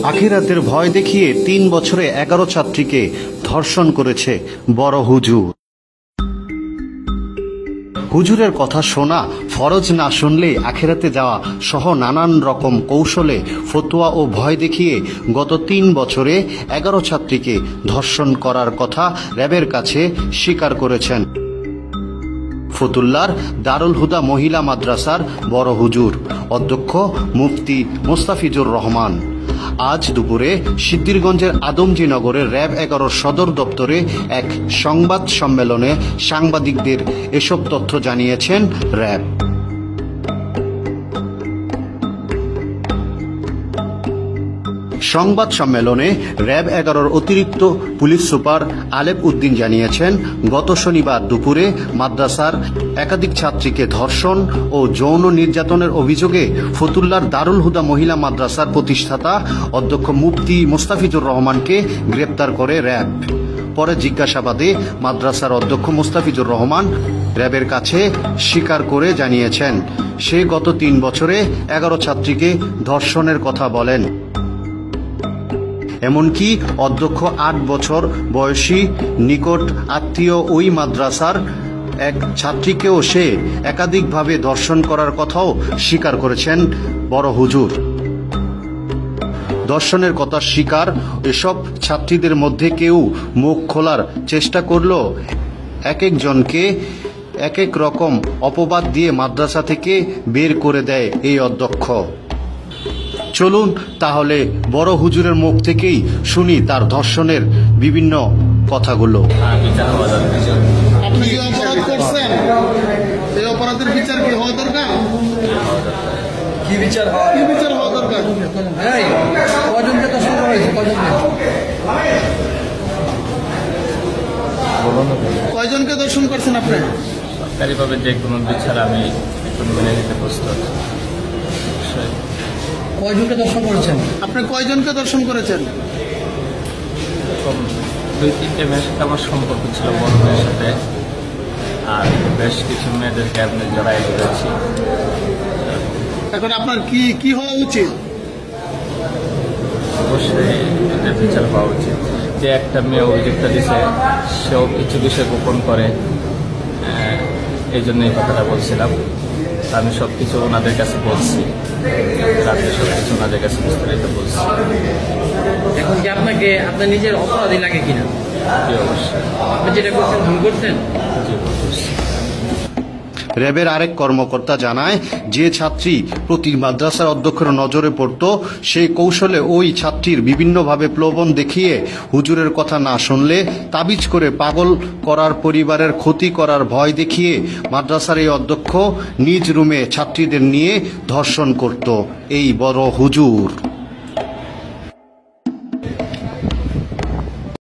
আখিরাতের ভয় দেখিয়ে ৩ বছরে ১১ ছাত্রীকে ধর্ষণ করেছে বড় হুজুর। হুজুরের কথা শোনা ফরজ না শুনলেই আখিরাতে যাওয়া সহ নানান রকম কৌশলে ফতোয়া ও ভয় দেখিয়ে গত ৩ বছরে ১১ ছাত্রীকে ধর্ষণ করার কথা র্যাবের কাছে স্বীকার করেছেন ফতুল্লার দারুল হুদা মহিলা মাদ্রাসার বড় হুজুর অধ্যক্ষ মুফতি মোস্তাফিজুর রহমান। আজ দুপুরে সিদ্ধিরগঞ্জের আদমজীনগরের র্যাব ১১ সদর দপ্তরে এক সংবাদ সম্মেলনে সাংবাদিকদের এসব তথ্য জানিয়েছেন র্যাব। সংবাদ সম্মেলনে র্যাব ১১ অতিরিক্ত পুলিশ সুপার আলেপ উদ্দিন জানিয়েছেন, গত শনিবার দুপুরে মাদ্রাসার একাধিক ছাত্রীকে ধর্ষণ ও যৌন নির্যাতনের অভিযোগে ফতুল্লার দারুল হুদা মহিলা মাদ্রাসার প্রতিষ্ঠাতা অধ্যক্ষ মুফতি মোস্তাফিজুর রহমানকে গ্রেপ্তার করে র্যাব। পরে জিজ্ঞাসাবাদে মাদ্রাসার অধ্যক্ষ মোস্তাফিজুর রহমান র্যাবের কাছে স্বীকার করে জানিয়েছেন, সে গত ৩ বছরে ১১ ছাত্রীকে ধর্ষণের কথা বলেন। এমনকি অধ্যক্ষ ৮ বছর বয়সী নিকট আত্মীয় ওই মাদ্রাসার এক ছাত্রীকেও সে একাধিকভাবে ধর্ষণ করার কথাও স্বীকার করেছেন বড় হুজুর। ধর্ষণের কথা স্বীকার এসব ছাত্রীদের মধ্যে কেউ মুখ খোলার চেষ্টা করলেও এক একজনকে এক এক রকম অপবাদ দিয়ে মাদ্রাসা থেকে বের করে দেয় এই অধ্যক্ষ। চলুন তাহলে বড় হুজুরের মুখ থেকেই শুনি তার ধর্ষণের বিভিন্ন কথাগুলো। আপনি যে অপরাধ করছেন এই অপরাধের বিচার কি হওয়া দরকার? কি বিচার হওয়া দরকার? কয়জনকে ধর্ষণ করা হয়েছে? কয়জনকে ধর্ষণ করছেন আপনি? সরকারিভাবে যে কোনো বিচার আমি মেনে নিতে প্রস্তুত। কয়জনকে দর্শন করেছেন? আপনি কয়জনকে দর্শন করেছেন? ২-৩টে মেয়ের সাথে আমার সম্পর্ক ছিল, বড় মেয়ের সাথে, আর বেশ কিছু মেয়েদেরকে আপনি জড়াই ধরেছি। এখন আপনার কি হওয়া উচিত? অবশ্যই এদের বিচার হওয়া উচিত। যে একটা মেয়ে অভিযোগটা দিছে সেও কিছু বিষয় গোপন করে, এই জন্য এই কথাটা বলছিলাম। আমি সবকিছু ওনাদের কাছে বলছি, রাতে সবকিছু ওনাদের কাছে বিস্তারিত বলছি। এখন কি আপনাকে আপনার নিজের অপরাধী লাগে কিনা? জি অবশ্যই। আপনি যেটা করছেন ভুল করছেন? জি করছি। র্যাবের আরেক কর্মকর্তা জানায়, যে ছাত্রী প্রতি মাদ্রাসার অধ্যক্ষের নজরে পড়ত সেই কৌশলে ওই ছাত্রীর বিভিন্নভাবে প্রলোভন দেখিয়ে হুজুরের কথা না শুনলে তাবিজ করে পাগল করার, পরিবারের ক্ষতি করার ভয় দেখিয়ে মাদ্রাসার এই অধ্যক্ষ নিজ রুমে ছাত্রীদের নিয়ে ধর্ষণ করত এই বড় হুজুর।